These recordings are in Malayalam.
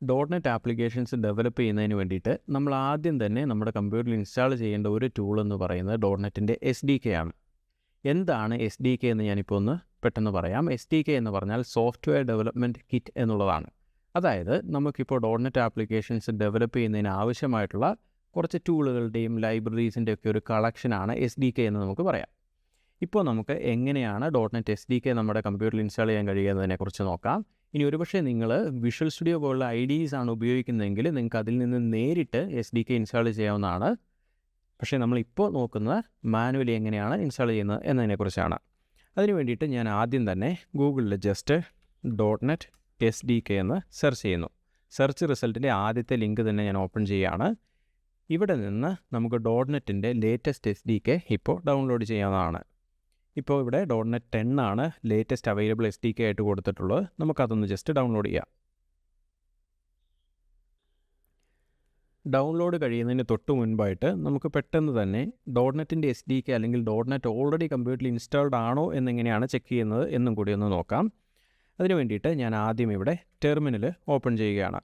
ഡോട്ട് നെറ്റ് ആപ്ലിക്കേഷൻസ് ഡെവലപ്പ് ചെയ്യുന്നതിന് വേണ്ടിയിട്ട് നമ്മൾ ആദ്യം തന്നെ നമ്മുടെ കമ്പ്യൂട്ടറിൽ ഇൻസ്റ്റാൾ ചെയ്യേണ്ട ഒരു ടൂൾ എന്ന് പറയുന്നത് ഡോട്ട് നെറ്റിൻ്റെ SDK ആണ്. എന്താണ് SDK എന്ന് ഞാനിപ്പോൾ ഒന്ന് പെട്ടെന്ന് പറയാം. SDK എന്ന് പറഞ്ഞാൽ സോഫ്റ്റ്വെയർ ഡെവലപ്മെൻറ്റ് കിറ്റ് എന്നുള്ളതാണ്. അതായത് നമുക്കിപ്പോൾ ഡോട്ട് നെറ്റ് ആപ്ലിക്കേഷൻസ് ഡെവലപ്പ് ചെയ്യുന്നതിന് ആവശ്യമായിട്ടുള്ള കുറച്ച് ടൂളുകളുടെയും ലൈബ്രറീസിൻ്റെ ഒക്കെ ഒരു കളക്ഷനാണ് SDK എന്ന് നമുക്ക് പറയാം. ഇപ്പോൾ നമുക്ക് എങ്ങനെയാണ് ഡോട്ട് നെറ്റ് SDK നമ്മുടെ കമ്പ്യൂട്ടറിൽ ഇൻസ്റ്റാൾ ചെയ്യാൻ കഴിയുന്നതിനെക്കുറിച്ച് നോക്കാം. ഇനി ഒരുപക്ഷെ നിങ്ങൾ വിഷ്വൽ സ്റ്റുഡിയോ പോലുള്ള IDEs ആണ് ഉപയോഗിക്കുന്നതെങ്കിൽ നിങ്ങൾക്ക് അതിൽ നിന്ന് നേരിട്ട് SDK ഇൻസ്റ്റാൾ ചെയ്യാവുന്നതാണ്. പക്ഷേ നമ്മളിപ്പോൾ നോക്കുന്നത് മാനുവലി എങ്ങനെയാണ് ഇൻസ്റ്റാൾ ചെയ്യുന്നത് എന്നതിനെക്കുറിച്ചാണ്. അതിന് വേണ്ടിയിട്ട് ഞാൻ ആദ്യം തന്നെ ഗൂഗിളിൽ ജസ്റ്റ് ഡോട്ട് നെറ്റ് SDK എന്ന് സെർച്ച് ചെയ്യുന്നു. സെർച്ച് റിസൾട്ടിൻ്റെ ആദ്യത്തെ ലിങ്ക് തന്നെ ഞാൻ ഓപ്പൺ ചെയ്യുകയാണ്. ഇവിടെ നിന്ന് നമുക്ക് ഡോട്ട് നെറ്റിൻ്റെ ലേറ്റസ്റ്റ് SDK ഇപ്പോൾ ഡൗൺലോഡ് ചെയ്യാവുന്നതാണ്. ഇപ്പോൾ ഇവിടെ ഡോട്ട് നെറ്റ് 10 ആണ് ലേറ്റസ്റ്റ് അവൈലബിൾ SDK ആയിട്ട് കൊടുത്തിട്ടുള്ളത്. നമുക്കതൊന്ന് ജസ്റ്റ് ഡൗൺലോഡ് ചെയ്യാം. ഡൗൺലോഡ് കഴിയുന്നതിന് തൊട്ട് മുൻപായിട്ട് നമുക്ക് പെട്ടെന്ന് തന്നെ ഡോട്ട് നെറ്റിൻ്റെ SDK അല്ലെങ്കിൽ ഡോട്ട് നെറ്റ് ഓൾറെഡി കമ്പ്യൂട്ടറിൽ ഇൻസ്റ്റാൾഡ് ആണോ എന്നെങ്ങനെയാണ് ചെക്ക് ചെയ്യുന്നത് എന്നും കൂടി ഒന്ന് നോക്കാം. അതിന് വേണ്ടിയിട്ട് ഞാൻ ആദ്യം ഇവിടെ ടെർമിനൽ ഓപ്പൺ ചെയ്യുകയാണ്.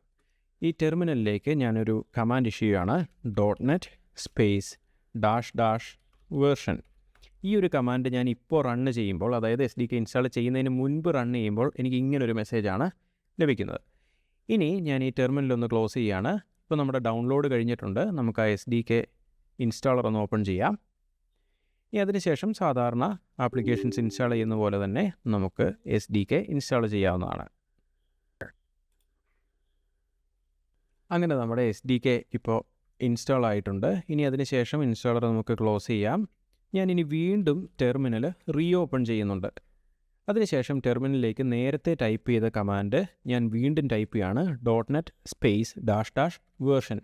ഈ ടെർമിനലിലേക്ക് ഞാനൊരു കമാൻഡ് ഇഷ്യൂ ചെയ്യുകയാണ്. Dot net space --version. ഈ ഒരു കമാൻഡ് ഞാൻ ഇപ്പോൾ റണ്ണ് ചെയ്യുമ്പോൾ, അതായത് SDK ഇൻസ്റ്റാൾ ചെയ്യുന്നതിന് മുൻപ് റൺ ചെയ്യുമ്പോൾ എനിക്ക് ഇങ്ങനൊരു മെസ്സേജാണ് ലഭിക്കുന്നത്. ഇനി ഞാൻ ഈ ടെർമിനലൊന്ന് ക്ലോസ് ചെയ്യുകയാണ്. ഇപ്പോൾ നമ്മുടെ ഡൗൺലോഡ് കഴിഞ്ഞിട്ടുണ്ട്. നമുക്ക് ആ SDK ഇൻസ്റ്റാളർ ഒന്ന് ഓപ്പൺ ചെയ്യാം. ഇനി അതിനുശേഷം സാധാരണ ആപ്ലിക്കേഷൻസ് ഇൻസ്റ്റാൾ ചെയ്യുന്ന പോലെ തന്നെ നമുക്ക് SDK ഇൻസ്റ്റാൾ ചെയ്യാവുന്നതാണ്. അങ്ങനെ നമ്മുടെ SDK ഇപ്പോൾ ഇൻസ്റ്റാൾ ആയിട്ടുണ്ട്. ഇനി അതിനുശേഷം ഇൻസ്റ്റാളർ നമുക്ക് ക്ലോസ് ചെയ്യാം. ഞാനിനി വീണ്ടും ടെർമിനൽ ഓപ്പൺ ചെയ്യുന്നുണ്ട്. അതിനുശേഷം ടെർമിനലിലേക്ക് നേരത്തെ ടൈപ്പ് ചെയ്ത കമാൻഡ് ഞാൻ വീണ്ടും ടൈപ്പ് ചെയ്യാണ്. Dot net space --version.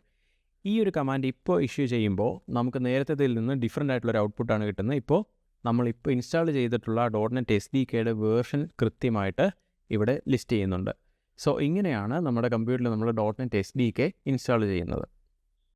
ഈ ഒരു കമാൻഡ് ഇപ്പോൾ ഇഷ്യൂ ചെയ്യുമ്പോൾ നമുക്ക് നേരത്തേതിൽ നിന്ന് ഡിഫറൻ്റ് ആയിട്ടുള്ളൊരു ഔട്ട്പുട്ടാണ് കിട്ടുന്നത്. ഇപ്പോൾ നമ്മളിപ്പോൾ ഇൻസ്റ്റാൾ ചെയ്തിട്ടുള്ള ഡോട്ട് നെറ്റ് SDKയുടെ വേർഷൻ കൃത്യമായിട്ട് ഇവിടെ ലിസ്റ്റ് ചെയ്യുന്നുണ്ട്. സോ ഇങ്ങനെയാണ് നമ്മുടെ കമ്പ്യൂട്ടറിൽ നമ്മൾ ഡോട്ട് നെറ്റ് SDK ഇൻസ്റ്റാൾ ചെയ്യുന്നത്.